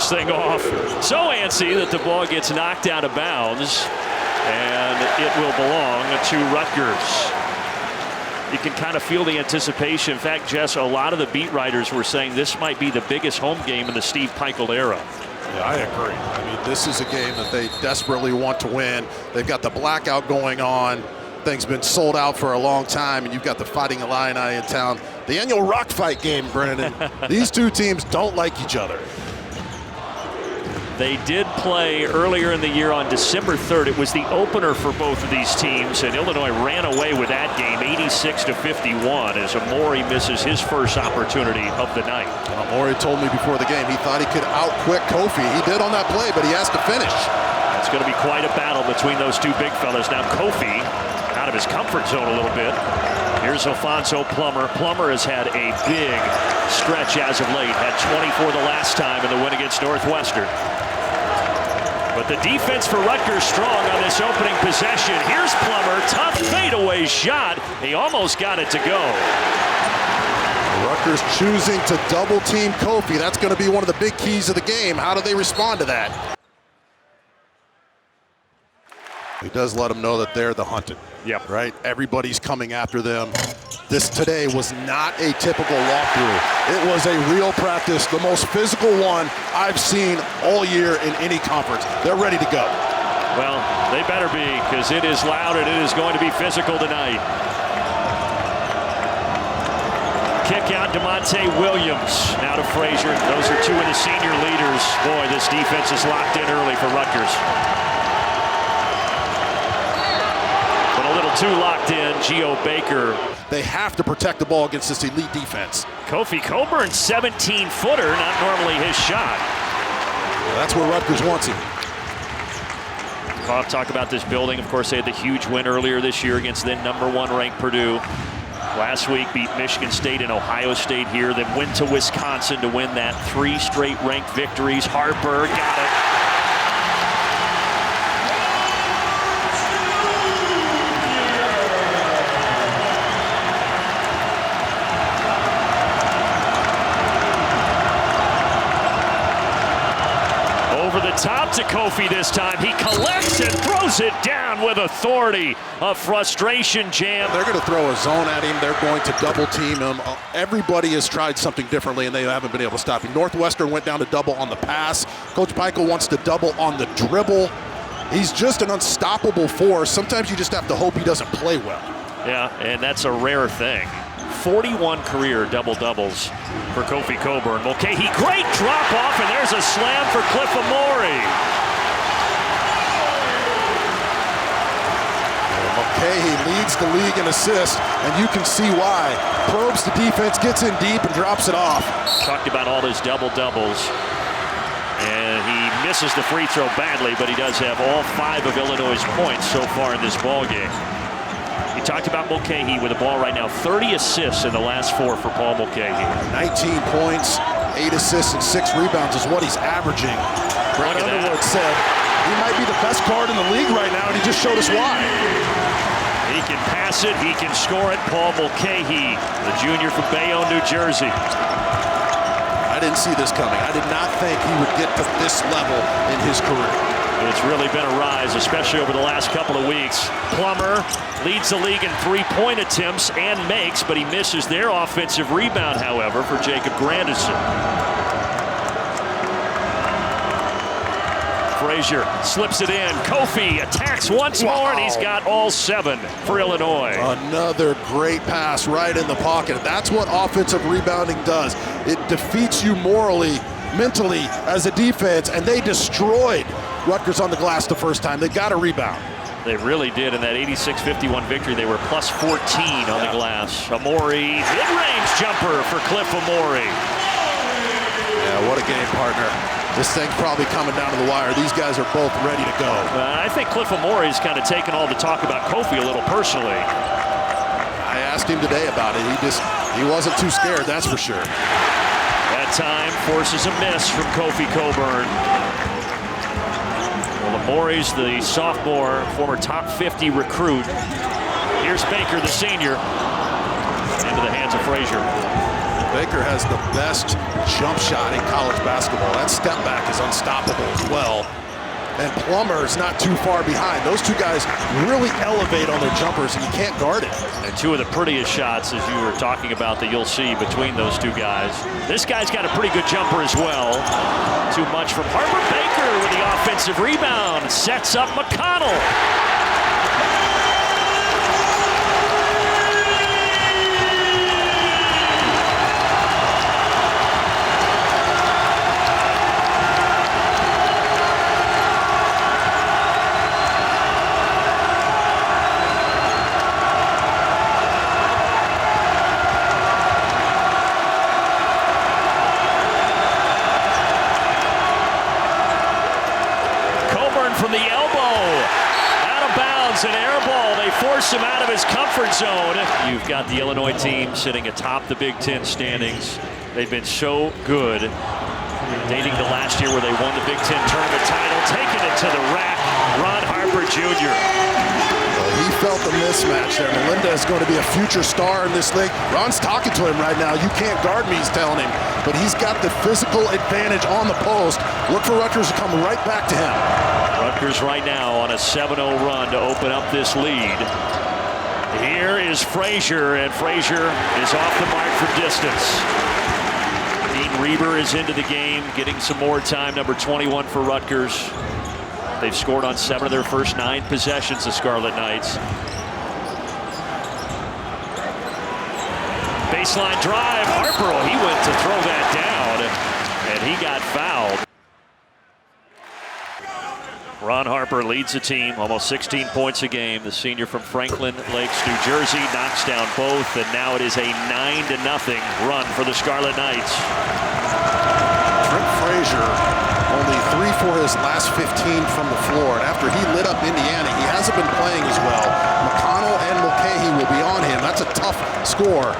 this thing off. So antsy that the ball gets knocked out of bounds, and it will belong to Rutgers. You can kind of feel the anticipation. In fact, Jess, a lot of the beat writers were saying this might be the biggest home game in the Steve Peichel era. Yeah, I agree. I mean, this is a game that they desperately want to win. They've got the blackout going on. Thing's been sold out for a long time, and you've got the Fighting Illini in town. The annual rock fight game, Brandon. These two teams don't like each other. They did play earlier in the year on December 3rd. It was the opener for both of these teams, and Illinois ran away with that game 86-51 as Omoruyi misses his first opportunity of the night. Omoruyi told me before the game he thought he could outquick Kofi. He did on that play, but he has to finish. It's going to be quite a battle between those two big fellas. Now Kofi out of his comfort zone a little bit. Here's Alfonso Plummer. Plummer has had a big stretch as of late. Had 24 the last time in the win against Northwestern. But the defense for Rutgers strong on this opening possession. Here's Plummer, tough fadeaway shot. He almost got it to go. Rutgers choosing to double team Kofi. That's going to be one of the big keys of the game. How do they respond to that? He does let them know that they're the hunted. Yep. Right? Everybody's coming after them. This today was not a typical walkthrough. It was a real practice, the most physical one I've seen all year in any conference. They're ready to go. Well, they better be, because it is loud and it is going to be physical tonight. Kick out DeMonte Williams. Now to Frazier. Those are two of the senior leaders. Boy, this defense is locked in early for Rutgers. A little too locked in, Geo Baker. They have to protect the ball against this elite defense. Kofi Coburn, 17-footer, not normally his shot. Well, that's where Rutgers wants him. I'll talk about this building. Of course, they had the huge win earlier this year against then #1 ranked Purdue. Last week beat Michigan State and Ohio State here, then went to Wisconsin to win that 3 straight ranked victories. Harper got it. Top to Kofi this time. He collects and throws it down with authority. A frustration jam. They're going to throw a zone at him. They're going to double team him. Everybody has tried something differently, and they haven't been able to stop him. Northwestern went down to double on the pass. Coach Peichel wants to double on the dribble. He's just an unstoppable force. Sometimes you just have to hope he doesn't play well. Yeah, and that's a rare thing. 41 career double-doubles for Kofi Coburn. Mckay, great drop-off, and there's a slam for Cliff Omoruyi. Mckay leads the league in assists, and you can see why. Probes the defense, gets in deep, and drops it off. Talked about all his double-doubles, and he misses the free throw badly, but he does have all 5 of Illinois' points so far in this ballgame. We talked about Mckay with the ball right now. 30 assists in the last 4 for Paul Mckay. 19 points, 8 assists, and 6 rebounds is what he's averaging. Brad Underwood said he might be the best guard in the league right now, and he just showed us why. He can pass it, he can score it. Paul Mckay, the junior from Bayonne, New Jersey. I didn't see this coming. I did not think he would get to this level in his career. It's really been a rise, especially over the last couple of weeks. Plummer leads the league in 3-point attempts and makes, but he misses their offensive rebound, however, for Jacob Grandison. Frazier slips it in. Kofi attacks once more, and he's got all 7 for Illinois. Another great pass right in the pocket. That's what offensive rebounding does. It defeats you morally, mentally as a defense, and they destroyed Rutgers on the glass the first time. They got a rebound. They really did. In that 86-51 victory, they were plus 14 on the glass. Omoruyi, mid-range jumper for Cliff Omoruyi. Yeah, what a game, partner. This thing's probably coming down to the wire. These guys are both ready to go. I think Cliff Omoruyi's kind of taken all the talk about Kofi a little personally. I asked him today about it. He wasn't too scared, that's for sure. That time forces a miss from Kofi Coburn. Omoruyi's the sophomore, former top 50 recruit. Here's Baker, the senior, into the hands of Frazier. Baker has the best jump shot in college basketball. That step back is unstoppable as well. And Plummer is not too far behind. Those two guys really elevate on their jumpers, and you can't guard it. And two of the prettiest shots, as you were talking about, that you'll see between those two guys. This guy's got a pretty good jumper as well. Too much from Harper. Baker with the offensive rebound. Sets up Mcconnell. From the elbow, out of bounds, an air ball. They force him out of his comfort zone. You've got the Illinois team sitting atop the Big Ten standings. They've been so good, dating to last year where they won the Big Ten tournament title, taking it to the rack. Ron Harper Jr. He felt the mismatch there. Melinda is going to be a future star in this league. Ron's talking to him right now. You can't guard me, he's telling him. But he's got the physical advantage on the post. Look for Rutgers to come right back to him. Rutgers right now on a 7-0 run to open up this lead. Here is Frazier, and Frazier is off the mark for distance. Dean Reber is into the game, getting some more time, number 21 for Rutgers. They've scored on 7 of their first 9 possessions, the Scarlet Knights. Baseline drive, Harper, he went to throw that down, and he got fouled. Ron Harper leads the team, almost 16 points a game. The senior from Franklin Lakes, New Jersey, knocks down both, and now it is a 9-0 run for the Scarlet Knights. Trent Frazier, only 3 for his last 15 from the floor. And after he lit up Indiana, he hasn't been playing as well. Mcconnell and Mckay will be on him. That's a tough score.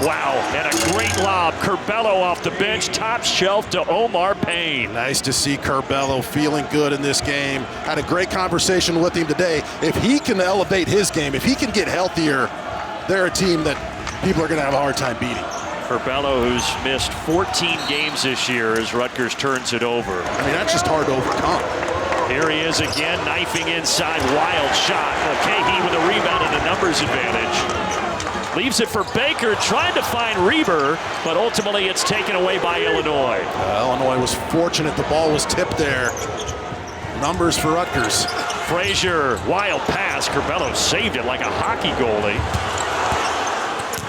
Wow, and a great lob. Curbelo off the bench, top shelf to Omar Payne. Nice to see Curbelo feeling good in this game. Had a great conversation with him today. If he can elevate his game, if he can get healthier, they're a team that people are going to have a hard time beating. Curbelo, who's missed 14 games this year as Rutgers turns it over. I mean, that's just hard to overcome. Here he is again, knifing inside, wild shot. Mckay with a rebound and a numbers advantage. Leaves it for Baker, trying to find Reber, but ultimately it's taken away by Illinois. Illinois was fortunate the ball was tipped there. Numbers for Rutgers. Frazier, wild pass. Curbelo saved it like a hockey goalie.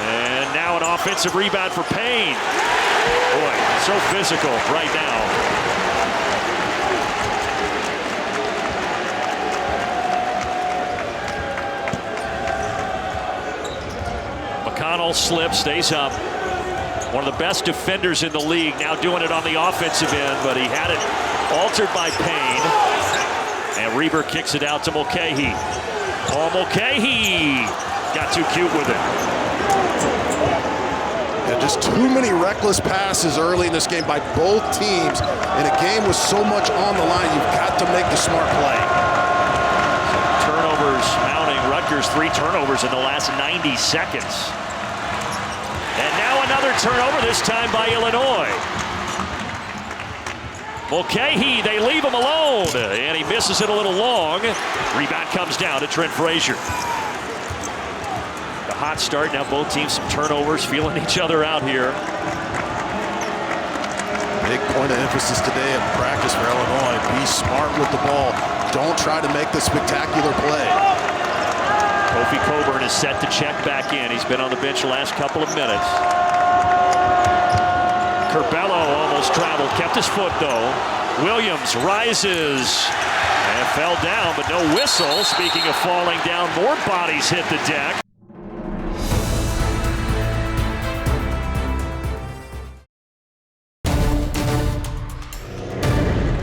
And now an offensive rebound for Payne. Boy, so physical right now. Mcconnell slips, stays up. One of the best defenders in the league, now doing it on the offensive end, but he had it altered by Payne. And Reber kicks it out to Mckay. Oh, Mckay got too cute with it. Yeah, just too many reckless passes early in this game by both teams. In a game with so much on the line, you've got to make the smart play. Turnovers mounting. Rutgers 3 turnovers in the last 90 seconds. And now another turnover, this time by Illinois. Mckay, they leave him alone, and he misses it a little long. Rebound comes down to Trent Frazier. The hot start, now both teams some turnovers, feeling each other out here. Big point of emphasis today in practice for Illinois. Be smart with the ball. Don't try to make the spectacular play. Kofi Coburn is set to check back in. He's been on the bench the last couple of minutes. Curbelo almost traveled, kept his foot though. Williams rises and fell down, but no whistle. Speaking of falling down, more bodies hit the deck.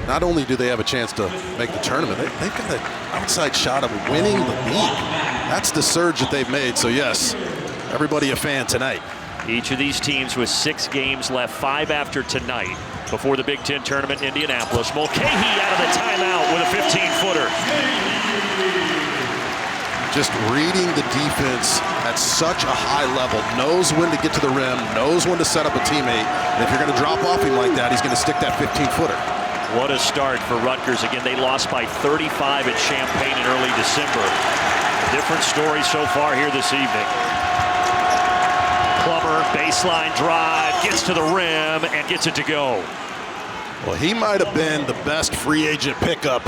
Not only do they have a chance to make the tournament, they've got an outside shot of winning the league. That's the surge that they've made. So yes, everybody a fan tonight. Each of these teams with 6 games left, 5 after tonight, before the Big Ten tournament in Indianapolis. Mckay out of the timeout with a 15-footer. Just reading the defense at such a high level, knows when to get to the rim, knows when to set up a teammate, and if you're going to drop off him like that, he's going to stick that 15-footer. What a start for Rutgers. Again, they lost by 35 at Champaign in early December. Different story so far here this evening. Plummer, baseline drive, gets to the rim and gets it to go. Well, he might have been the best free agent pickup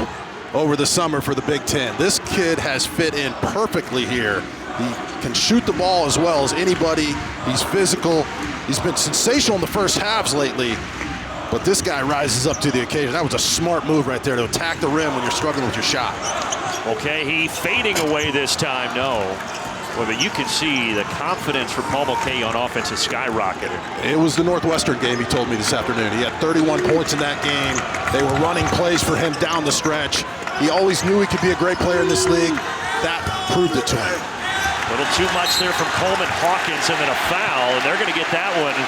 over the summer for the Big Ten. This kid has fit in perfectly here. He can shoot the ball as well as anybody. He's physical. He's been sensational in the first halves lately, but this guy rises up to the occasion. That was a smart move right there to attack the rim when you're struggling with your shot. Okay, he fading away this time, no. Well, but you can see the confidence for Paul Mckay on offense has skyrocketed. It was the Northwestern game, he told me this afternoon. He had 31 points in that game. They were running plays for him down the stretch. He always knew he could be a great player in this league. That proved it to him. A little too much there from Coleman Hawkins, and then a foul, and they're going to get that one.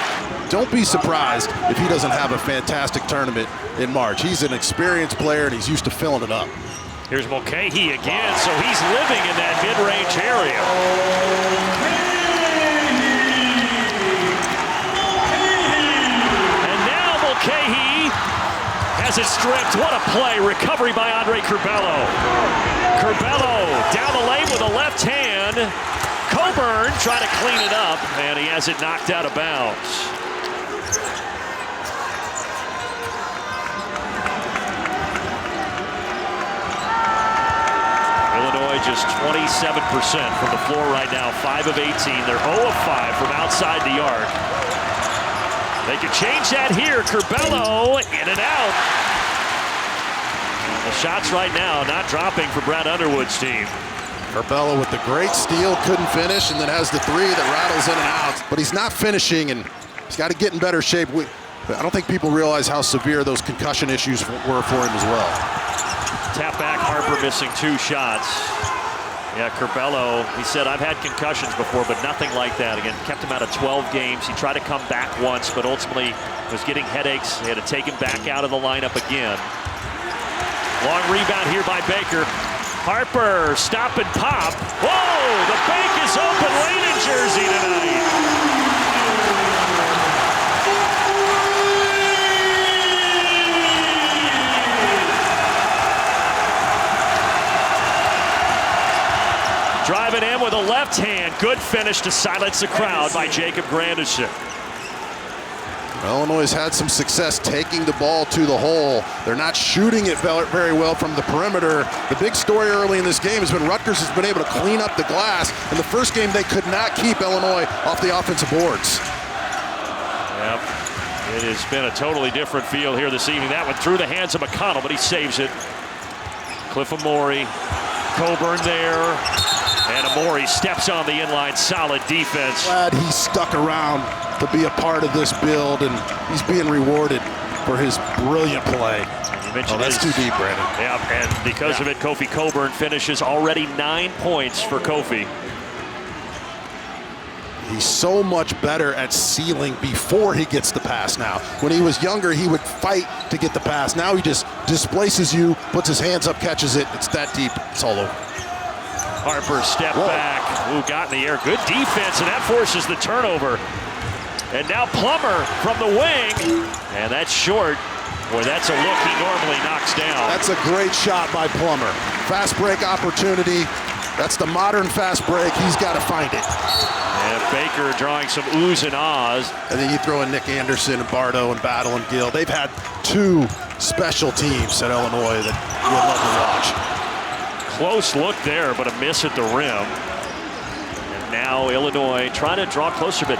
Don't be surprised if he doesn't have a fantastic tournament in March. He's an experienced player, and he's used to filling it up. Here's Mckay again, so he's living in that mid-range area. And now Mckay has it stripped. What a play. Recovery by Andre Curbelo. Curbelo down the lane with a left hand. Coburn trying to clean it up, and he has it knocked out of bounds. Just 27% from the floor right now, 5 of 18. They're 0 of 5 from outside the arc. They could change that here. Curbelo in and out. The shots right now not dropping for Brad Underwood's team. Curbelo with the great steal, couldn't finish, and then has the three that rattles in and out. But he's not finishing, and he's got to get in better shape. I don't think people realize how severe those concussion issues were for him as well. Tap back, Harper missing 2 shots. Yeah, Curbelo, he said, I've had concussions before, but nothing like that. Again, kept him out of 12 games. He tried to come back once, but ultimately was getting headaches. They had to take him back out of the lineup again. Long rebound here by Baker. Harper, stop and pop. Whoa, the bank is open late in Jersey tonight. Driving in with a left hand. Good finish to silence the crowd by Jacob Grandison. Illinois has had some success taking the ball to the hole. They're not shooting it very well from the perimeter. The big story early in this game has been Rutgers has been able to clean up the glass. In the first game, they could not keep Illinois off the offensive boards. Yep. It has been a totally different feel here this evening. That one through the hands of Mcconnell, but he saves it. Cliff Omoruyi, Coburn there. And Omoruyi steps on the inline, solid defense. Glad he stuck around to be a part of this build, and he's being rewarded for his brilliant play. Oh, that's too deep, Brandon. Yeah, and because of it, Kofi Coburn finishes already 9 points for Kofi. He's so much better at sealing before he gets the pass now. When he was younger, he would fight to get the pass. Now he just displaces you, puts his hands up, catches it. It's that deep. It's all over. Harper step back. Ooh, got in the air. Good defense, and that forces the turnover. And now Plummer from the wing. And that's short. Boy, that's a look he normally knocks down. That's a great shot by Plummer. Fast break opportunity. That's the modern fast break. He's got to find it. And Baker drawing some oohs and ahs. And then you throw in Nick Anderson and Bardo and Battle and Gill. They've had 2 special teams at Illinois that you would love to watch. Close look there, but a miss at the rim. And now Illinois trying to draw closer, but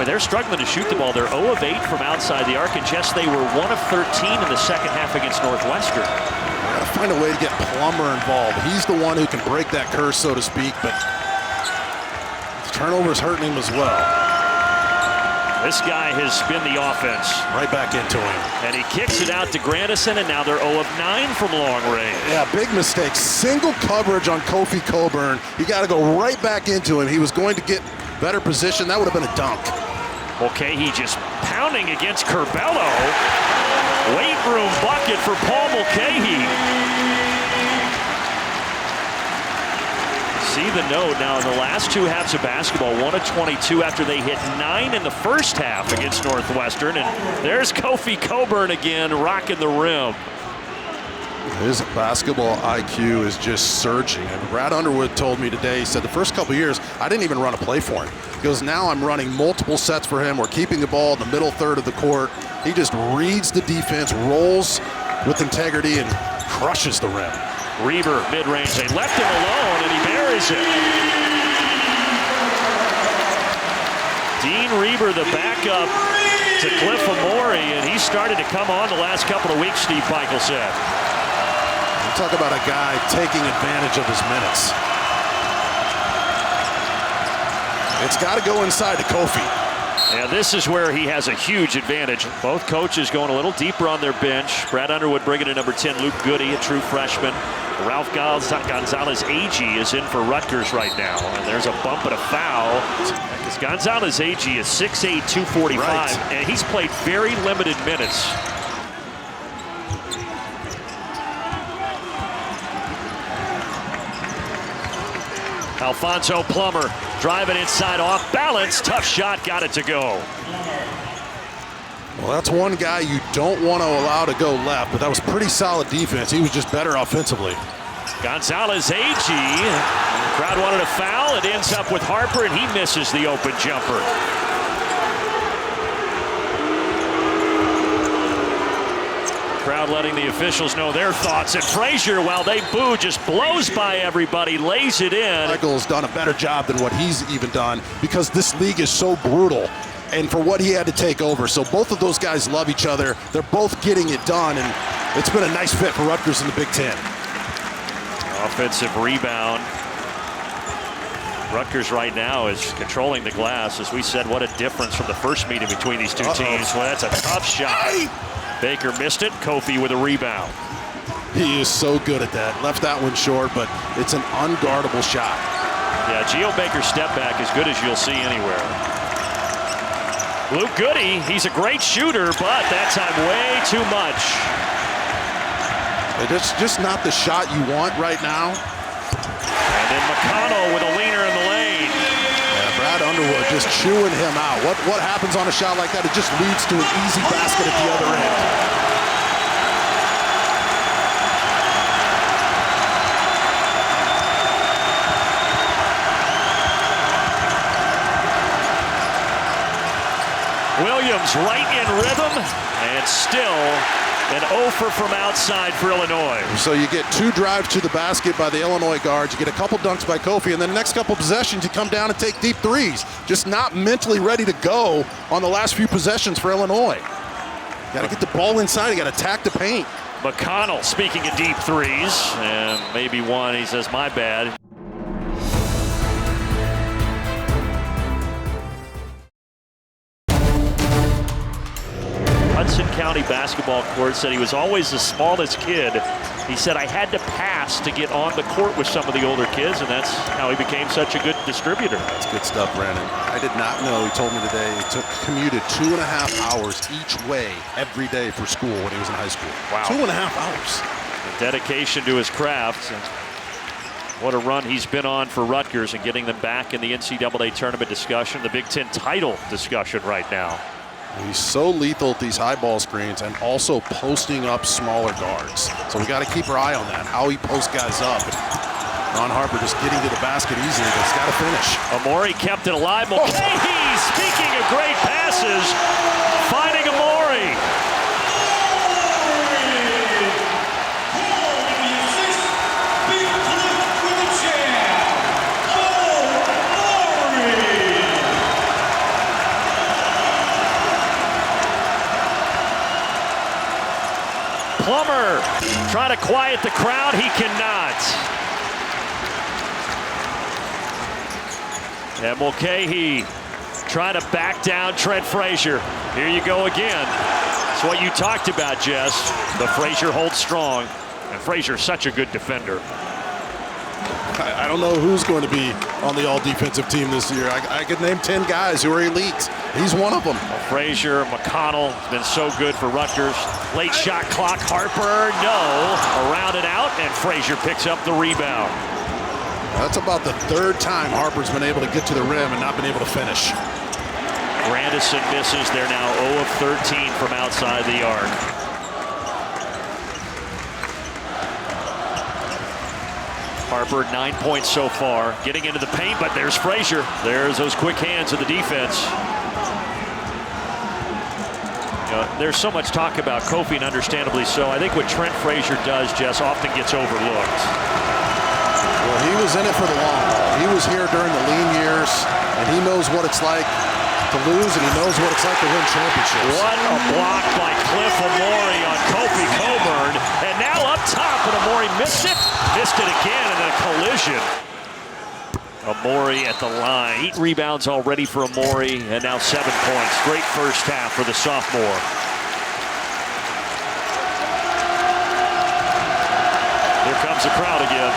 they're struggling to shoot the ball. They're 0 of 8 from outside the arc, and Jess, they were 1 of 13 in the second half against Northwestern. Got to find a way to get Plummer involved. He's the one who can break that curse, so to speak, but the turnover's hurting him as well. This guy has spun the offense. Right back into him. And he kicks it out to Grandison, and now they're 0 of 9 from long range. Yeah, big mistake. Single coverage on Kofi Coburn. You got to go right back into him. He was going to get better position. That would have been a dunk. Okay, he just pounding against Curbelo. Weight room bucket for Paul Mckay. See the note now in the last two halves of basketball, 1 of 22 after they hit 9 in the first half against Northwestern. And there's Kofi Coburn again rocking the rim. His basketball IQ is just surging. And Brad Underwood told me today, he said the first couple years, I didn't even run a play for him. He goes, now I'm running multiple sets for him. We're keeping the ball in the middle third of the court. He just reads the defense, rolls with integrity, and crushes the rim. Reber, mid-range, they left him alone, and he buries it. Dean Reber, the backup to Cliff Omoruyi, and he started to come on the last couple of weeks, Steve Peichel said. Talk about a guy taking advantage of his minutes. It's got to go inside to Kofi. Yeah, this is where he has a huge advantage. Both coaches going a little deeper on their bench. Brad Underwood bringing in number 10, Luke Goody, a true freshman. Ralph Gonzalez-Agee is in for Rutgers right now. And there's a bump and a foul. Because Gonzalez-Agee is 6'8", 245, right. And he's played very limited minutes. Alfonso Plummer driving inside, off balance, tough shot, got it to go. Well, that's one guy you don't want to allow to go left, but that was pretty solid defense. He was just better offensively. Gonzalez-Agee, crowd wanted a foul. It ends up with Harper, and he misses the open jumper. Crowd letting the officials know their thoughts. And Frazier, while they boo, just blows by everybody, lays it in. Michael's done a better job than what he's even done because this league is so brutal and for what he had to take over. So both of those guys love each other. They're both getting it done, and it's been a nice fit for Rutgers in the Big Ten. Offensive rebound. Rutgers right now is controlling the glass. As we said, what a difference from the first meeting between these two teams. Well, that's a tough shot. Baker missed it. Kofi with a rebound. He is so good at that. Left that one short, but it's an unguardable shot. Yeah, Geo Baker's step back as good as you'll see anywhere. Luke Goody, he's a great shooter, but that time way too much. It's just not the shot you want right now. And then Mcconnell with a leaner in the lane. Yeah, Brad Underwood just chewing him out. What happens on a shot like that? It just leads to an easy basket at the other end. Williams right in rhythm, and still an offer from outside for Illinois. So you get two drives to the basket by the Illinois guards. You get a couple dunks by Kofi, and then the next couple possessions, you come down and take deep threes. Just not mentally ready to go on the last few possessions for Illinois. Got to get the ball inside. You got to attack the paint. Mcconnell, speaking of deep threes, and maybe one, he says, my bad. Hudson County basketball court said he was always the smallest kid. He said, I had to pass to get on the court with some of the older kids, and that's how he became such a good distributor. That's good stuff, Brandon. I did not know, he told me today, he commuted 2.5 hours each way every day for school when he was in high school. Wow. 2.5 hours. The dedication to his craft. And what a run he's been on for Rutgers and getting them back in the NCAA tournament discussion, the Big Ten title discussion right now. He's so lethal at these high ball screens and also posting up smaller guards. So we got to keep our eye on that, how he posts guys up. Ron Harper just getting to the basket easily, but he's got to finish. Omoruyi kept it alive. Mckay, speaking of great passes, finding Omoruyi. Plummer trying to quiet the crowd. He cannot. And Mckay trying to back down Trent Frazier. Here you go again. It's what you talked about, Jess. The Frazier holds strong. And Frazier's such a good defender. I don't know who's going to be on the all-defensive team this year. I could name 10 guys who are elite. He's one of them. Well, Frazier, Mcconnell has been so good for Rutgers. Late shot clock, Harper, no. Around and out, and Frazier picks up the rebound. That's about the third time Harper's been able to get to the rim and not been able to finish. Grandison misses. They're now 0 of 13 from outside the arc. Harper 9 points so far, getting into the paint, but there's Frazier. There's those quick hands of the defense. There's so much talk about Kofi, and understandably so. I think what Trent Frazier does, Jess, often gets overlooked. Well, he was in it for the long haul. He was here during the lean years, and he knows what it's like to lose, and he knows what it's like to win championships. What a block by Cliff Omoruyi on Kofi Coburn. And now up top, and Omoruyi missed it again, and a collision. Omoruyi at the line. 8 rebounds already for Omoruyi, and now 7 points. Great first half for the sophomore. Here comes the crowd again.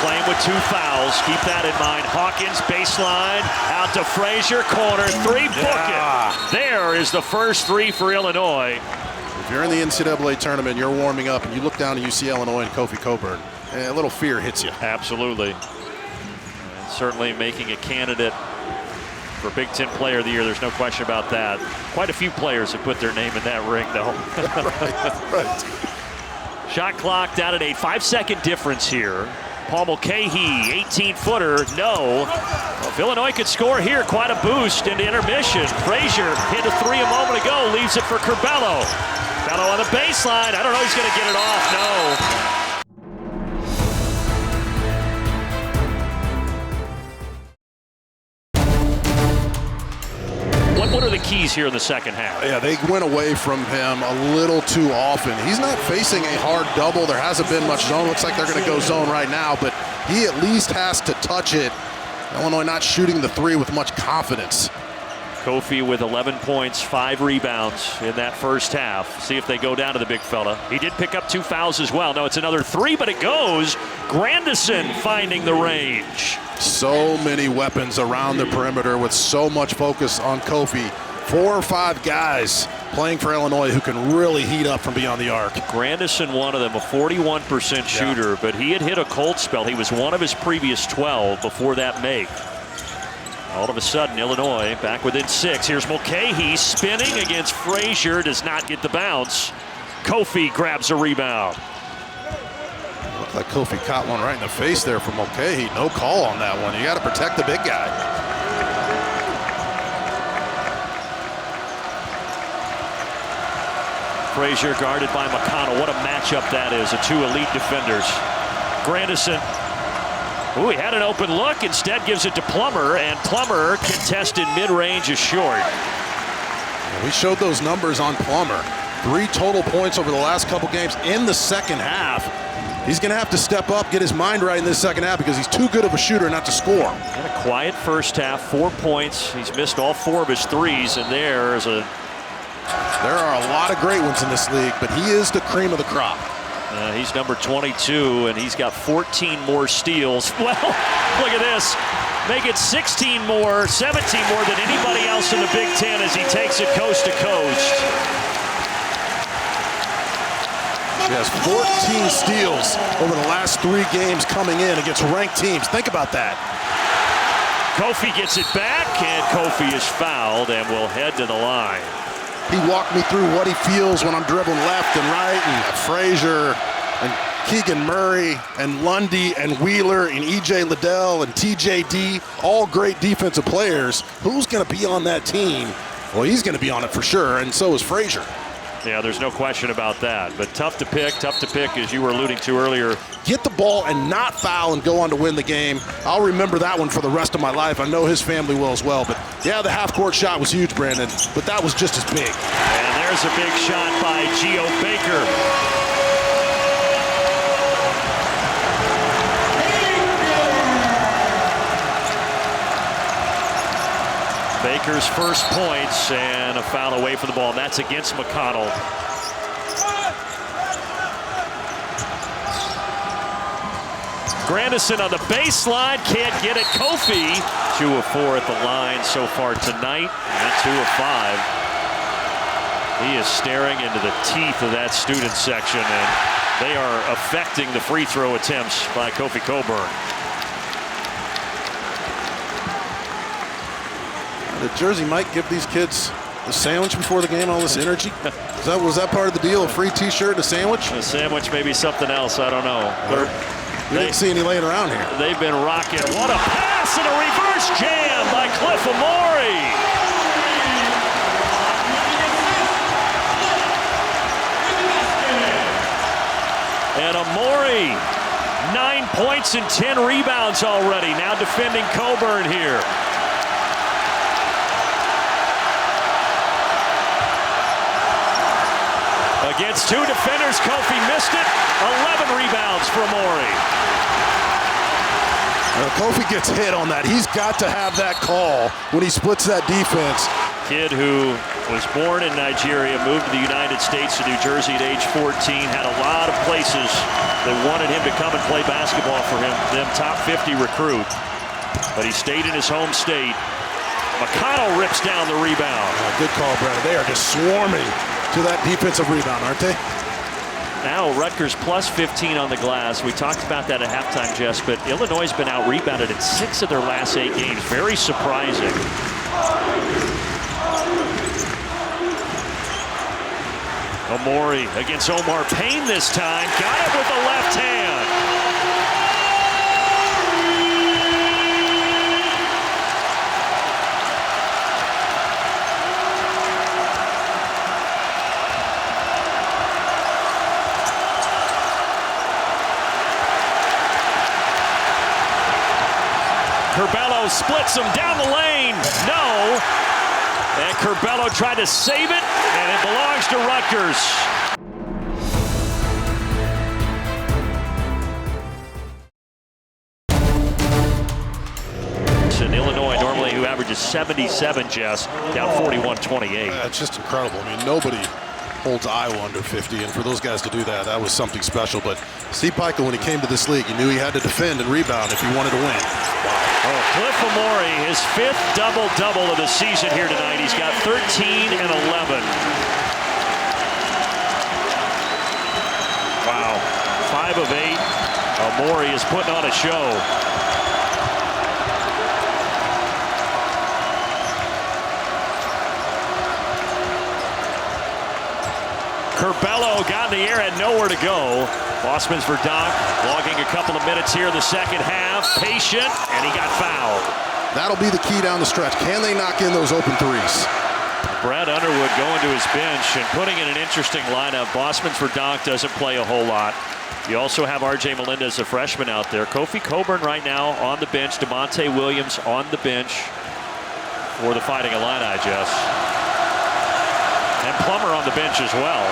Playing with 2 fouls. Keep that in mind. Hawkins baseline. Out to Frazier. Corner 3. Book it. There is the first 3 for Illinois. If you're in the NCAA tournament, you're warming up, and you look down and you see Illinois and Kofi Coburn, a little fear hits you. Absolutely. And certainly making a candidate for Big Ten Player of the Year. There's no question about that. Quite a few players have put their name in that ring, though. Right. Shot clock down at 8. 5-second difference here. Paul Mckay, 18-footer, no. Well, if Illinois could score here, quite a boost into intermission. Frazier hit a 3 a moment ago, leaves it for Curbelo. Curbelo on the baseline. I don't know, he's going to get it off, no. What are the keys here in the second half? Yeah, they went away from him a little too often. He's not facing a hard double. There hasn't been much zone. Looks like they're going to go zone right now, but he at least has to touch it. Illinois not shooting the 3 with much confidence. Kofi with 11 points, 5 rebounds in that first half. See if they go down to the big fella. He did pick up 2 fouls as well. No, it's another 3, but it goes. Grandison finding the range. So many weapons around the perimeter with so much focus on Kofi. 4 or 5 guys playing for Illinois who can really heat up from beyond the arc. Grandison, one of them, a 41% shooter, but he had hit a cold spell. He was one of his previous 12 before that make. All of a sudden, Illinois back within 6. Here's Mckay spinning against Frazier, does not get the bounce. Kofi grabs a rebound. Looked like Kofi caught one right in the face there from Mckay. No call on that one. You got to protect the big guy. Frazier guarded by Mcconnell. What a matchup that is, the 2 elite defenders. Grandison. Ooh, he had an open look, instead gives it to Plummer, and Plummer contested mid-range is short. We showed those numbers on Plummer. 3 total points over the last couple games in the second half. He's going to have to step up, get his mind right in this second half because he's too good of a shooter not to score. Had a quiet first half, 4 points. He's missed all 4 of his 3s, and there are a lot of great ones in this league, but he is the cream of the crop. He's number 22, and he's got 14 more steals. Well, look at this. Make it 16 more, 17 more than anybody else in the Big Ten as he takes it coast to coast. He has 14 steals over the last 3 games coming in against ranked teams. Think about that. Kofi gets it back, and Kofi is fouled and will head to the line. He walked me through what he feels when I'm dribbling left and right, and Frazier and Keegan Murray and Lundy and Wheeler and E.J. Liddell and TJD, all great defensive players. Who's going to be on that team? Well, he's going to be on it for sure, and so is Frazier. Yeah, there's no question about that. But tough to pick, as you were alluding to earlier. Get the ball and not foul and go on to win the game. I'll remember that one for the rest of my life. I know his family will as well. But, yeah, the half-court shot was huge, Brandon, but that was just as big. And there's a big shot by Geo Baker. Baker's first points and a foul away from the ball. And that's against Mcconnell. Grandison on the baseline, can't get it. Kofi, 2 of 4 at the line so far tonight, and 2 of 5. He is staring into the teeth of that student section, and they are affecting the free throw attempts by Kofi Coburn. Did Jersey Mike give these kids a sandwich before the game, all this energy? Was that part of the deal, a free t-shirt and a sandwich? A sandwich, maybe something else, I don't know. We didn't see any laying around here. They've been rocking. What a pass and a reverse jam by Cliff Omoruyi. And Omoruyi, 9 points and 10 rebounds already. Now defending Coburn here. Against 2 defenders, Kofi missed it. 11 rebounds for Omoruyi. Kofi gets hit on that. He's got to have that call when he splits that defense. Kid who was born in Nigeria, moved to the United States to New Jersey at age 14, had a lot of places that wanted him to come and play basketball for him, them top 50 recruit. But he stayed in his home state. Mcconnell rips down the rebound. Good call, Brandon. They are just swarming to that defensive rebound, aren't they? Now Rutgers plus 15 on the glass. We talked about that at halftime, Jess, but Illinois has been out-rebounded in 6 of their last 8 games. Very surprising. Omoruyi against Omar Payne this time. Got it with the left hand. Curbelo splits him down the lane. No. And Curbelo tried to save it, and it belongs to Rutgers. In Illinois, normally who averages 77, Jess, down 41-28. That's just incredible. I mean, nobody holds Iowa under 50, and for those guys to do that, that was something special. But Steve Pikiell, when he came to this league, he knew he had to defend and rebound if he wanted to win. Oh, Cliff Omoruyi, his 5th double-double of the season here tonight. He's got 13 and 11. Wow, 5 of 8. Omoruyi is putting on a show. Curbelo got in the air, had nowhere to go. Bossman's for Doc, logging a couple of minutes here in the second half. Patient, and he got fouled. That'll be the key down the stretch. Can they knock in those open threes? Brad Underwood going to his bench and putting in an interesting lineup. Bossman's for Doc doesn't play a whole lot. You also have R.J. Melendez, a freshman out there. Kofi Coburn right now on the bench. DeMonte Williams on the bench for the Fighting Illini, Jess. And Plummer on the bench as well.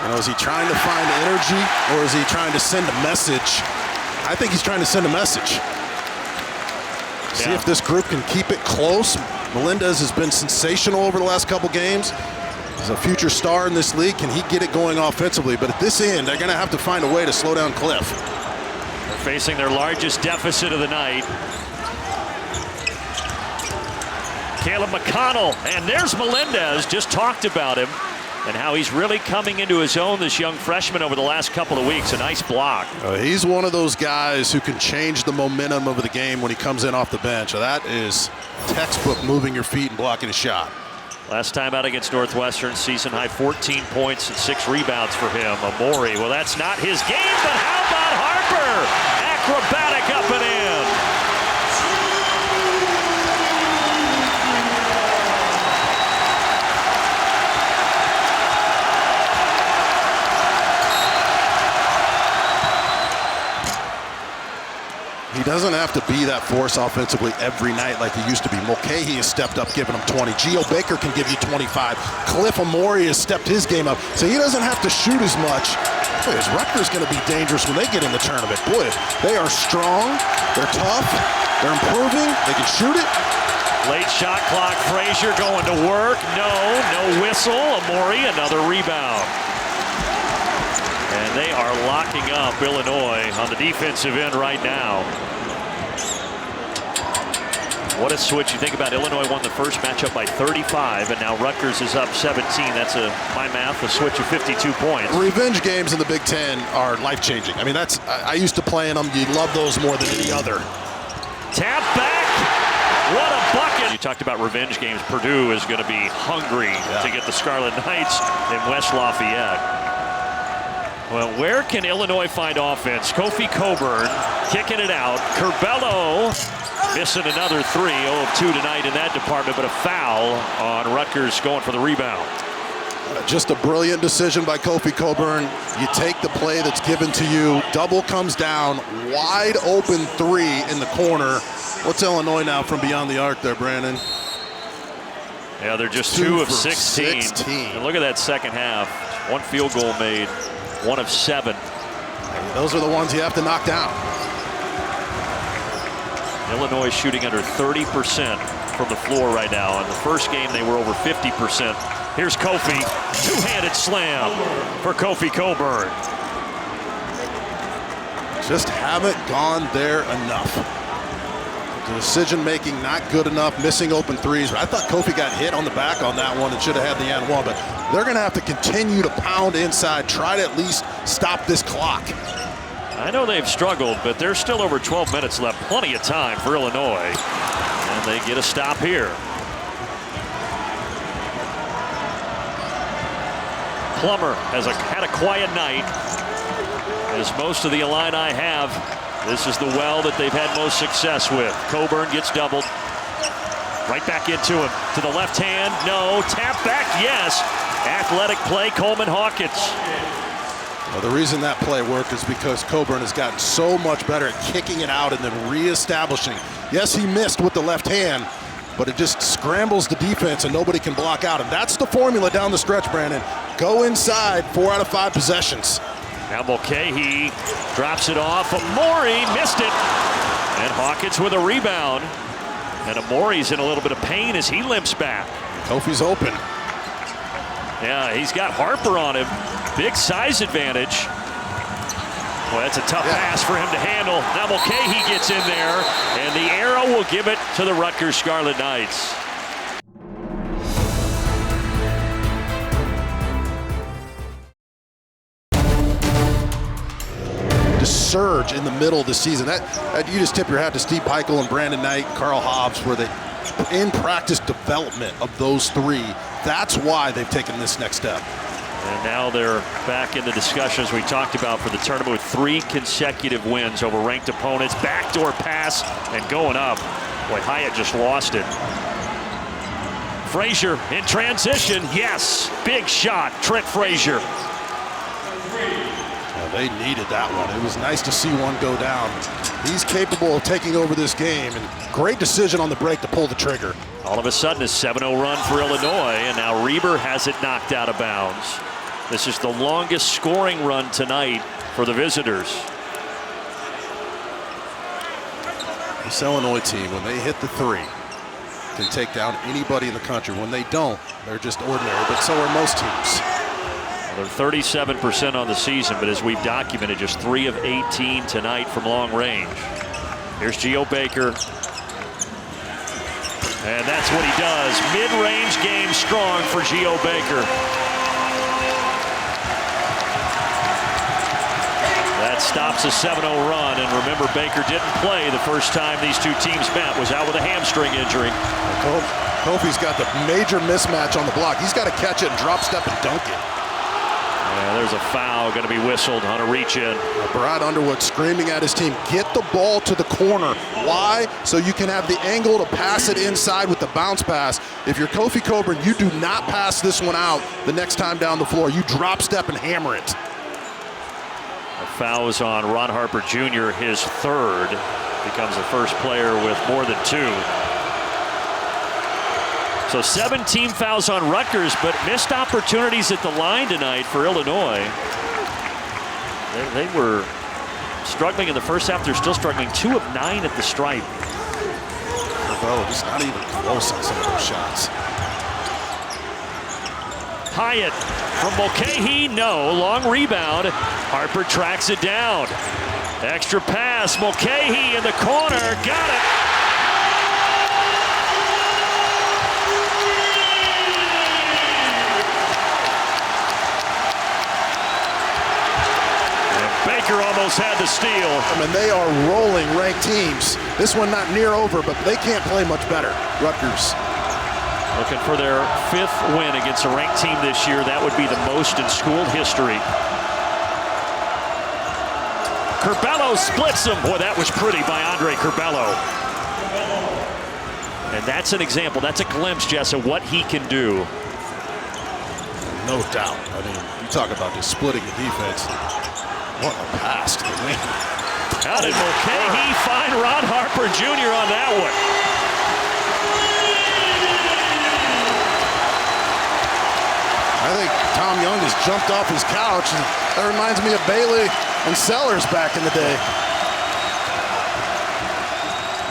You know, is he trying to find energy, or is he trying to send a message? I think he's trying to send a message. See if this group can keep it close. Melendez has been sensational over the last couple games. He's a future star in this league. Can he get it going offensively? But at this end, they're going to have to find a way to slow down Cliff. They're facing their largest deficit of the night. Caleb Mcconnell, and there's Melendez. Just talked about him and how he's really coming into his own, this young freshman, over the last couple of weeks. A nice block. He's one of those guys who can change the momentum of the game when he comes in off the bench. That is textbook moving your feet and blocking a shot. Last time out against Northwestern, season high 14 points and 6 rebounds for him. Omoruyi, well, that's not his game, but how about Harper? Acrobatic up and in. He doesn't have to be that force offensively every night like he used to be. Mckay has stepped up, giving him 20. Geo Baker can give you 25. Cliff Omoruyi has stepped his game up, so he doesn't have to shoot as much. Boy, is Rutgers going to be dangerous when they get in the tournament? Boy, they are strong, they're tough, they're improving, they can shoot it. Late shot clock, Frazier going to work. No whistle. Omoruyi, another rebound. And they are locking up Illinois on the defensive end right now. What a switch. You think about Illinois won the first matchup by 35, and now Rutgers is up 17. That's my math, a switch of 52 points. Revenge games in the Big Ten are life-changing. I mean, I used to play in them. You love those more than any other. Tap back. What a bucket. You talked about revenge games. Purdue is going to be hungry to get the Scarlet Knights in West Lafayette. Well, where can Illinois find offense? Kofi Coburn kicking it out. Curbelo missing another three. 0 of 2 tonight in that department, but a foul on Rutgers going for the rebound. Just a brilliant decision by Kofi Coburn. You take the play that's given to you. Double comes down. Wide open three in the corner. What's Illinois now from beyond the arc there, Brandon? Yeah, they're just 2 of 16. And look at that second half. 1 field goal made. 1 of 7. Those are the ones you have to knock down. Illinois shooting under 30% from the floor right now. In the first game, they were over 50%. Here's Kofi. Two-handed slam for Kofi Coburn. Just haven't gone there enough. The decision-making not good enough, missing open threes. I thought Kofi got hit on the back on that one and should have had the and one, but they're going to have to continue to pound inside, try to at least stop this clock. I know they've struggled, but there's still over 12 minutes left. Plenty of time for Illinois. And they get a stop here. Plummer has had a quiet night, as most of the Illini have. This is the well that they've had most success with. Coburn gets doubled. Right back into him. To the left hand. No. Tap back. Yes. Athletic play. Coleman Hawkins. Well, the reason that play worked is because Coburn has gotten so much better at kicking it out and then reestablishing. Yes, he missed with the left hand, but it just scrambles the defense and nobody can block out. And that's the formula down the stretch, Brandon. Go inside 4 out of 5 possessions. Now Mckay drops it off. Omoruyi missed it. And Hawkins with a rebound. And Omoruyi's in a little bit of pain as he limps back. Kofi's open. Yeah, he's got Harper on him. Big size advantage. Well, that's a tough pass for him to handle. Now Mckay gets in there, and the arrow will give it to the Rutgers Scarlet Knights. The surge in the middle of the season. That you just tip your hat to Steve Peichel and Brandon Knight, Carl Hobbs, where they in practice development of those three. That's why they've taken this next step. And now they're back in the discussions we talked about for the tournament with 3 consecutive wins over ranked opponents. Backdoor pass and going up. Boy, Hyatt just lost it. Frazier in transition. Yes, big shot. Trent Frazier. They needed that one. It was nice to see one go down. He's capable of taking over this game, and great decision on the break to pull the trigger. All of a sudden, a 7-0 run for Illinois, and now Reber has it knocked out of bounds. This is the longest scoring run tonight for the visitors. This Illinois team, when they hit the 3, can take down anybody in the country. When they don't, they're just ordinary, but so are most teams. They're 37% on the season, but as we've documented, just 3 of 18 tonight from long range. Here's Geo Baker. And that's what he does. Mid-range game strong for Geo Baker. That stops a 7-0 run. And remember, Baker didn't play the first time these two teams met. Was out with a hamstring injury. Kofi's got the major mismatch on the block. He's got to catch it and drop step and dunk it. Yeah, there's a foul going to be whistled on a reach-in. Brad Underwood screaming at his team, get the ball to the corner. Why? So you can have the angle to pass it inside with the bounce pass. If you're Kofi Coburn, you do not pass this one out the next time down the floor. You drop step and hammer it. A foul is on Ron Harper Jr., his 3rd. Becomes the first player with more than 2. So 7 team fouls on Rutgers, but missed opportunities at the line tonight for Illinois. They were struggling in the first half. They're still struggling. 2 of 9 at the stripe. Just not even close on some of those shots. Hyatt from Mckay, no. Long rebound. Harper tracks it down. Extra pass. Mckay in the corner. Got it. Baker almost had the steal. I mean, they are rolling ranked teams. This one not near over, but they can't play much better. Rutgers. Looking for their 5th win against a ranked team this year. That would be the most in school history. Curbelo splits them. Boy, that was pretty by Andre Curbelo. And that's an example. That's a glimpse, Jess, of what he can do. No doubt. I mean, you talk about just splitting the defense. What a pass to the wing. How did Mckay find Ron Harper Jr. on that one? I think Tom Young has jumped off his couch. And that reminds me of Bailey and Sellers back in the day.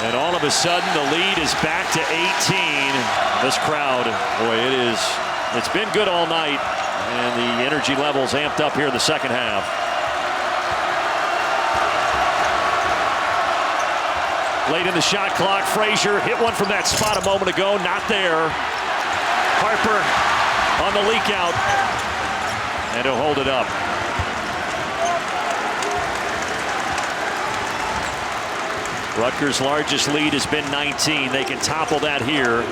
And all of a sudden, the lead is back to 18. This crowd, boy, it's been good all night. And the energy levels amped up here in the second half. Late in the shot clock, Frazier hit one from that spot a moment ago, not there. Harper on the leak out, and he'll hold it up. Rutgers' largest lead has been 19. They can topple that here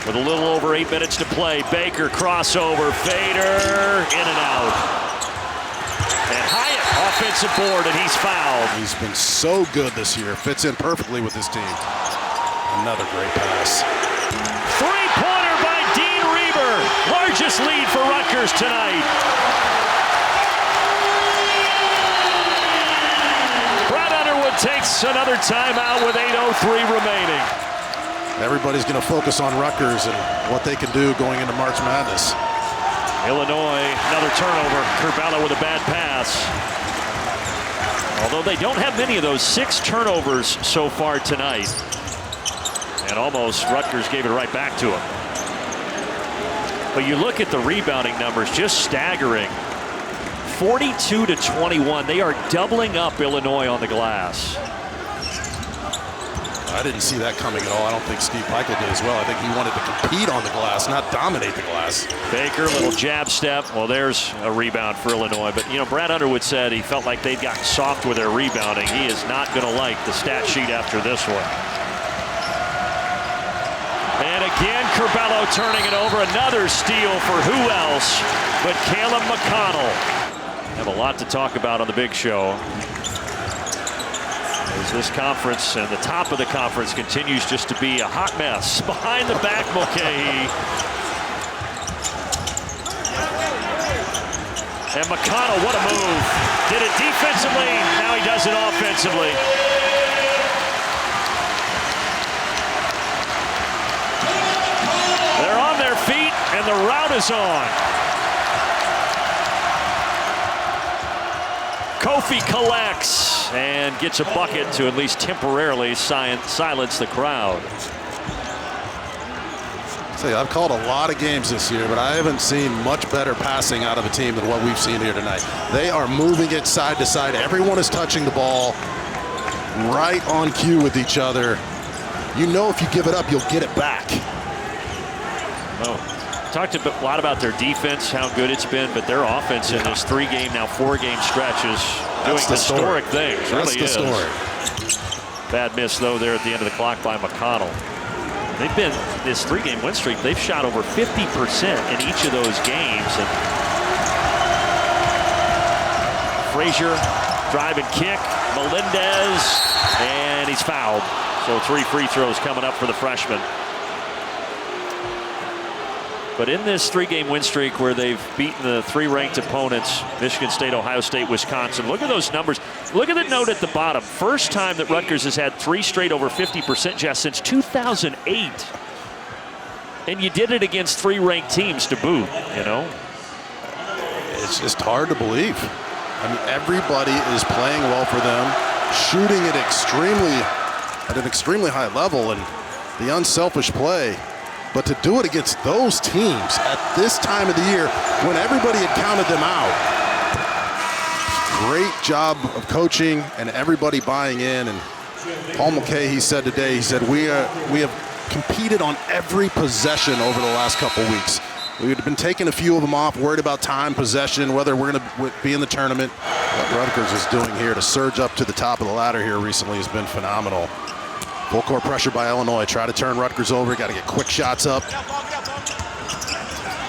with a little over 8 minutes to play. Baker crossover, fader, in and out. And Hyatt, offensive board, and he's fouled. He's been so good this year. Fits in perfectly with his team. Another great pass. Three-pointer by Dean Reber. Largest lead for Rutgers tonight. Brad Underwood takes another timeout with 8:03 remaining. Everybody's going to focus on Rutgers and what they can do going into March Madness. Illinois, another turnover. Curbelo with a bad pass. Although they don't have many of those, 6 turnovers so far tonight. And almost Rutgers gave it right back to them. But you look at the rebounding numbers, just staggering. 42-21. They are doubling up Illinois on the glass. I didn't see that coming at all. I don't think Steve Pikiell did as well. I think he wanted to compete on the glass, not dominate the glass. Baker, little jab step. Well, there's a rebound for Illinois. But, you know, Brad Underwood said he felt like they'd gotten soft with their rebounding. He is not going to like the stat sheet after this one. And again, Curbelo turning it over. Another steal for who else but Caleb Mcconnell. Have a lot to talk about on the big show. As this conference and the top of the conference continues just to be a hot mess. Behind the back, Mckay. And Mcconnell, what a move. Did it defensively, now he does it offensively. They're on their feet, and the route is on. Kofi collects and gets a bucket to at least temporarily silence the crowd. I've called a lot of games this year, but I haven't seen much better passing out of a team than what we've seen here tonight. They are moving it side to side. Everyone is touching the ball right on cue with each other. You know if you give it up, you'll get it back. Oh. Talked a lot about their defense, how good it's been, but their offense in this 3-game, now 4-game stretch is doing historic things. Really is. Bad miss, though, there at the end of the clock by Mcconnell. They've been, this 3-game win streak, they've shot over 50% in each of those games. And Frazier, drive and kick, Melendez, and he's fouled. So 3 free throws coming up for the freshman. But in this 3-game win streak where they've beaten the 3 ranked opponents, Michigan State, Ohio State, Wisconsin, look at those numbers. Look at the note at the bottom. First time that Rutgers has had 3 straight over 50%, Jess, since 2008. And you did it against 3 ranked teams to boot, you know? It's just hard to believe. I mean, everybody is playing well for them, shooting it at an extremely high level, and the unselfish play But to do it against those teams at this time of the year when everybody had counted them out, great job of coaching and everybody buying in. And Paul Mckay, he said today, he said, we have competed on every possession over the last couple weeks. We've been taking a few of them off, worried about time, possession, whether we're going to be in the tournament. What Rutgers is doing here to surge up to the top of the ladder here recently has been phenomenal. Full court pressure by Illinois. Try to turn Rutgers over. Got to get quick shots up.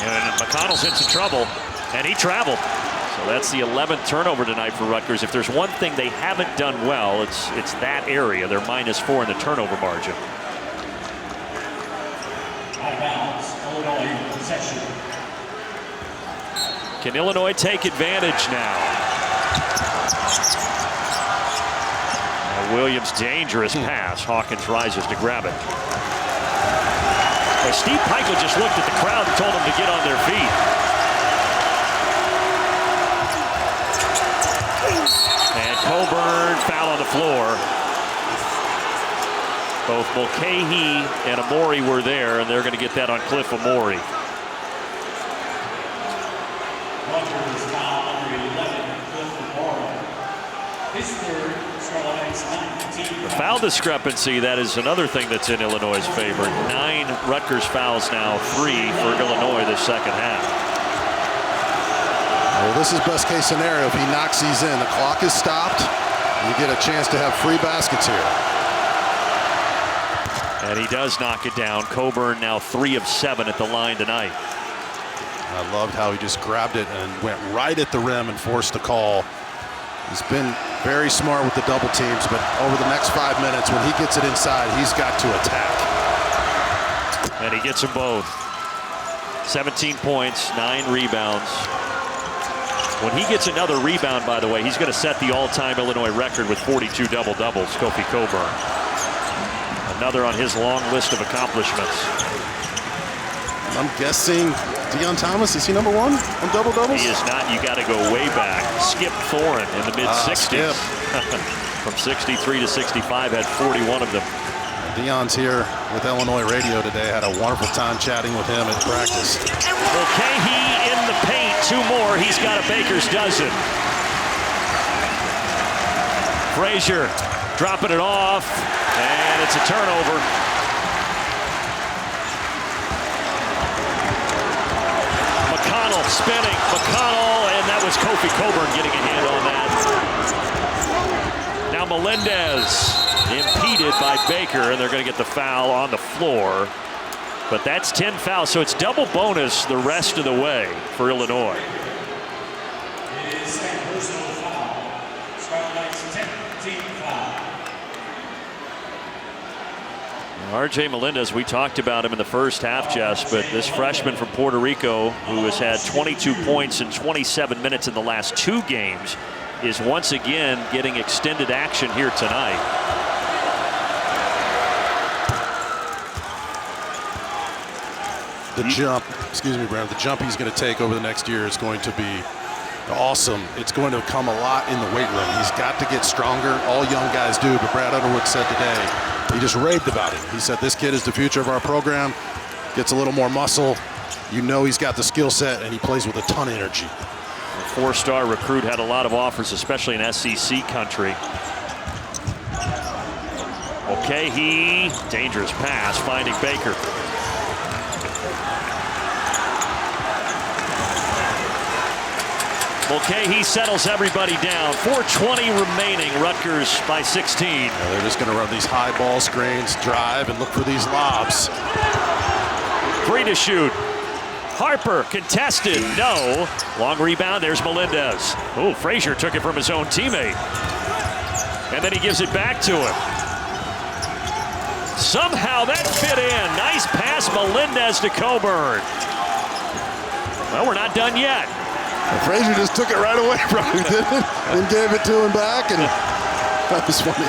And McConnell's in some trouble, and he traveled. So that's the 11th turnover tonight for Rutgers. If there's one thing they haven't done well, it's that area. They're -4 in the turnover margin. Can Illinois take advantage now? Williams' dangerous pass. Hawkins rises to grab it. Well, Steve Pikiell just looked at the crowd and told them to get on their feet. And Coburn foul on the floor. Both Mckay and Omoruyi were there, and they're going to get that on Cliff Omoruyi. The foul discrepancy, that is another thing that's in Illinois' favor. 9 Rutgers fouls now, 3 for Illinois this second half. Well, this is best case scenario if he knocks these in. The clock is stopped. You get a chance to have free baskets here. And he does knock it down. Coburn now 3 of 7 at the line tonight. I loved how he just grabbed it and went right at the rim and forced the call. He's been very smart with the double teams, but over the next 5 minutes, when he gets it inside, he's got to attack. And he gets them both. 17 points, 9 rebounds. When he gets another rebound, by the way, he's going to set the all-time Illinois record with 42 double-doubles, Kofi Coburn. Another on his long list of accomplishments. I'm guessing Deon Thomas, is he number 1 on double-doubles? He is not. You got to go way back. Skip Thorin in the mid-60s. From 63 to 65, had 41 of them. Deon's here with Illinois radio today. Had a wonderful time chatting with him at practice. Mckay in the paint. 2 more. He's got a baker's dozen. Frazier dropping it off, and it's a turnover. Mcconnell spinning. Mcconnell, and that was Kofi Coburn getting a hand on that. Now Melendez impeded by Baker, and they're going to get the foul on the floor. But that's 10 fouls, so it's double bonus the rest of the way for Illinois. R.J. Melendez, we talked about him in the first half, Jess, but this freshman from Puerto Rico who has had 22 points in 27 minutes in the last 2 games is once again getting extended action here tonight. The jump, excuse me, Brandon, the jump he's going to take over the next year is going to be awesome. It's going to come a lot in the weight room. He's got to get stronger. All young guys do, but Brad Underwood said today, he just raved about it. He said, this kid is the future of our program. Gets a little more muscle. You know he's got the skill set, and he plays with a ton of energy. A 4-star recruit, had a lot of offers, especially in SEC country. Okay, dangerous pass, finding Baker. Mckay settles everybody down. 4:20 remaining. Rutgers by 16. Yeah, they're just going to run these high ball screens, drive, and look for these lobs. Free to shoot. Harper contested. No. Long rebound. There's Melendez. Oh, Frazier took it from his own teammate. And then he gives it back to him. Somehow that fit in. Nice pass, Melendez to Coburn. Well, we're not done yet. Frazier just took it right away from him, didn't it? And gave it to him back, and that was funny.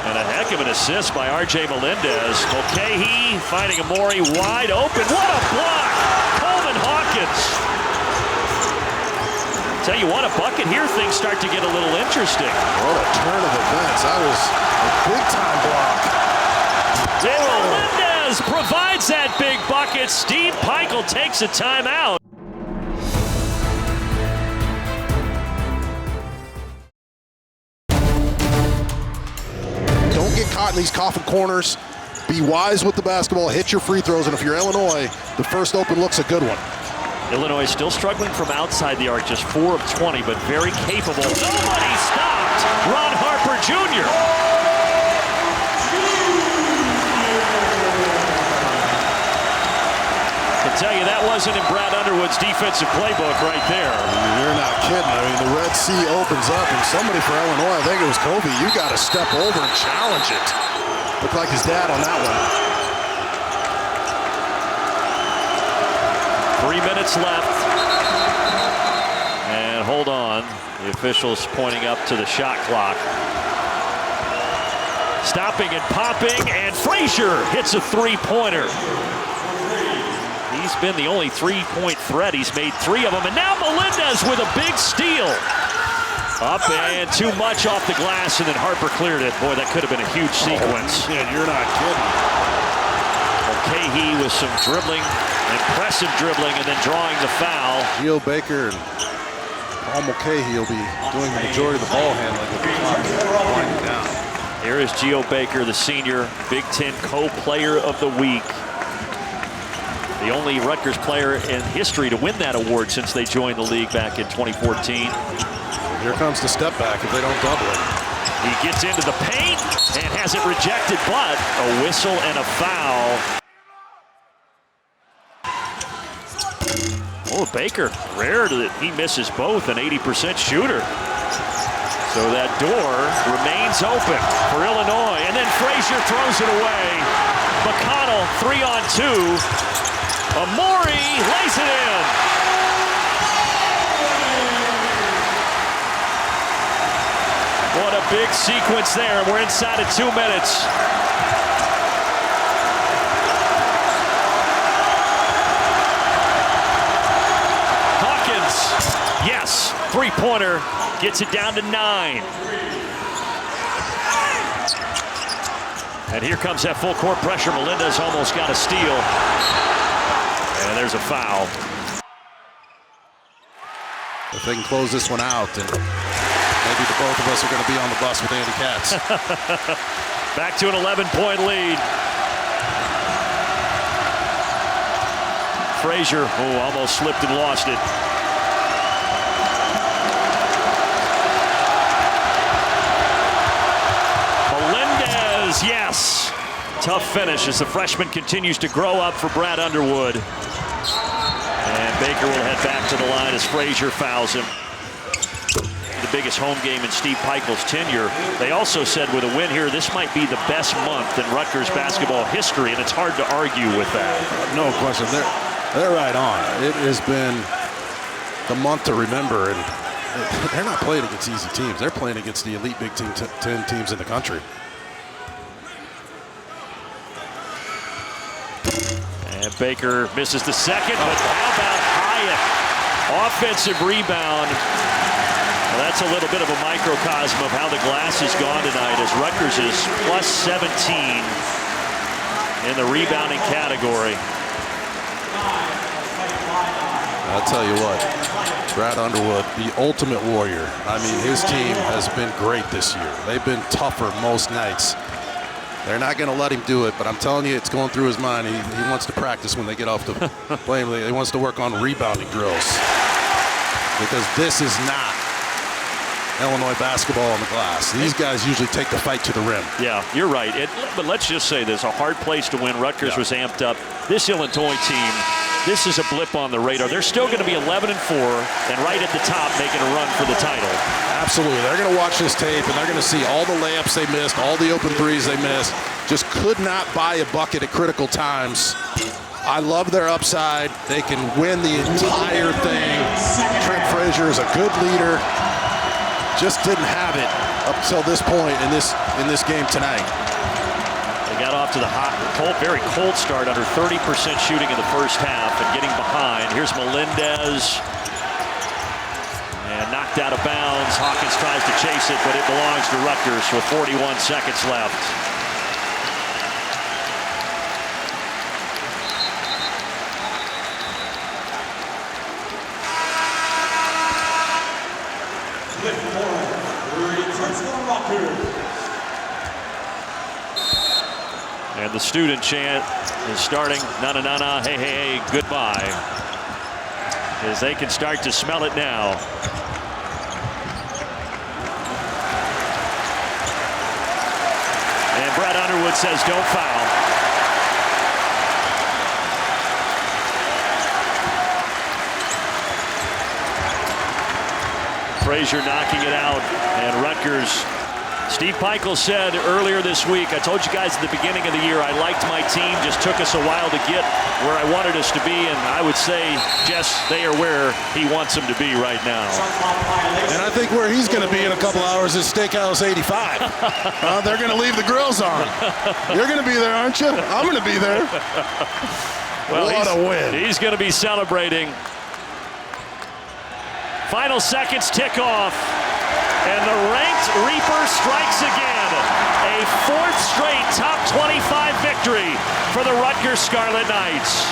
And a heck of an assist by R.J. Melendez. Mckay finding Omoruyi wide open. What a block! Coleman Hawkins. Tell you what, a bucket here, things start to get a little interesting. What a turn of events. That was a big-time block. And Melendez Melendez provides that big bucket. Steve Peichel takes a timeout. Don't get caught in these coffin corners. Be wise with the basketball. Hit your free throws. And if you're Illinois, the first open look's a good one. Illinois still struggling from outside the arc, just 4 of 20, but very capable. Nobody stopped Ron Harper Jr. I can tell you that wasn't in Brad Underwood's defensive playbook right there. You're not kidding. I mean, the Red Sea opens up, and somebody for Illinois, I think it was Kobe, you got to step over and challenge it. Looked like his dad on that one. 3 minutes left. And hold on. The officials pointing up to the shot clock. Stopping and popping, and Frazier hits a three-pointer. He's been the only three-point threat. He's made 3 of them. And now Melendez with a big steal. Up and too much off the glass, and then Harper cleared it. Boy, that could have been a huge sequence. Oh, yeah, you're not kidding. Mckay with some dribbling, impressive dribbling, and then drawing the foul. Geo Baker and Paul Mckay will be doing the majority of the ball handling with the clock winding down. Here is Geo Baker, the senior Big Ten co-player of the week. The only Rutgers player in history to win that award since they joined the league back in 2014. Here comes the step back if they don't double it. He gets into the paint and has it rejected, but a whistle and a foul. Oh, Baker, rare that he misses both, an 80% shooter. So that door remains open for Illinois, and then Frazier throws it away. Mcconnell, 3-on-2. Omoruyi lays it in. What a big sequence there. We're inside of 2 minutes. Hawkins, yes, three-pointer, gets it down to 9. And here comes that full court pressure. Melendez almost got a steal. And there's a foul. If they can close this one out, and maybe the both of us are going to be on the bus with Andy Katz. Back to an 11-point lead. Frazier, almost slipped and lost it. Melendez, yes. Tough finish as the freshman continues to grow up for Brad Underwood. And Baker will head back to the line as Frazier fouls him. The biggest home game in Steve Peichel's tenure. They also said with a win here, this might be the best month in Rutgers basketball history, and it's hard to argue with that. No question. They're right on. It has been the month to remember, and they're not playing against easy teams. They're playing against the elite Big Ten teams in the country. And Baker misses the second, but how about Hyatt? Offensive rebound. Well, that's a little bit of a microcosm of how the glass has gone tonight, as Rutgers is plus 17 in the rebounding category. I'll tell you what, Brad Underwood, the ultimate warrior. I mean, his team has been great this year. They've been tougher most nights. They're not going to let him do it, but I'm telling you, it's going through his mind. He wants to practice when they get off the plane. He wants to work on rebounding drills, because this is not Illinois basketball on the glass. These guys usually take the fight to the rim. Yeah, you're right. But let's just say this, a hard place to win. Rutgers was amped up. This Illinois team, this is a blip on the radar. They're still going to be 11-4 and right at the top making a run for the title. Absolutely. They're going to watch this tape, and they're going to see all the layups they missed, all the open threes they missed. Just could not buy a bucket at critical times. I love their upside. They can win the entire thing. Trent Frazier is a good leader. Just didn't have it up till this point in this game tonight. They got off to the very cold start, under 30% shooting in the first half, and getting behind. Here's Melendez. And knocked out of bounds. Hawkins tries to chase it, but it belongs to Rutgers with 41 seconds left. And the student chant is starting, na na na na, hey, hey, hey, goodbye. As they can start to smell it now. And Brad Underwood says don't foul. Frazier knocking it out, and Rutgers. Steve Pikiell said earlier this week, I told you guys at the beginning of the year I liked my team, just took us a while to get where I wanted us to be, and I would say, Jess, they are where he wants them to be right now. And I think where he's going to be in a couple hours is Steakhouse 85. They're going to leave the grills on. You're going to be there, aren't you? I'm going to be there. Well, what a win. He's going to be celebrating. Final seconds tick off. And the ranked Reaper strikes again. A fourth straight top 25 victory for the Rutgers Scarlet Knights.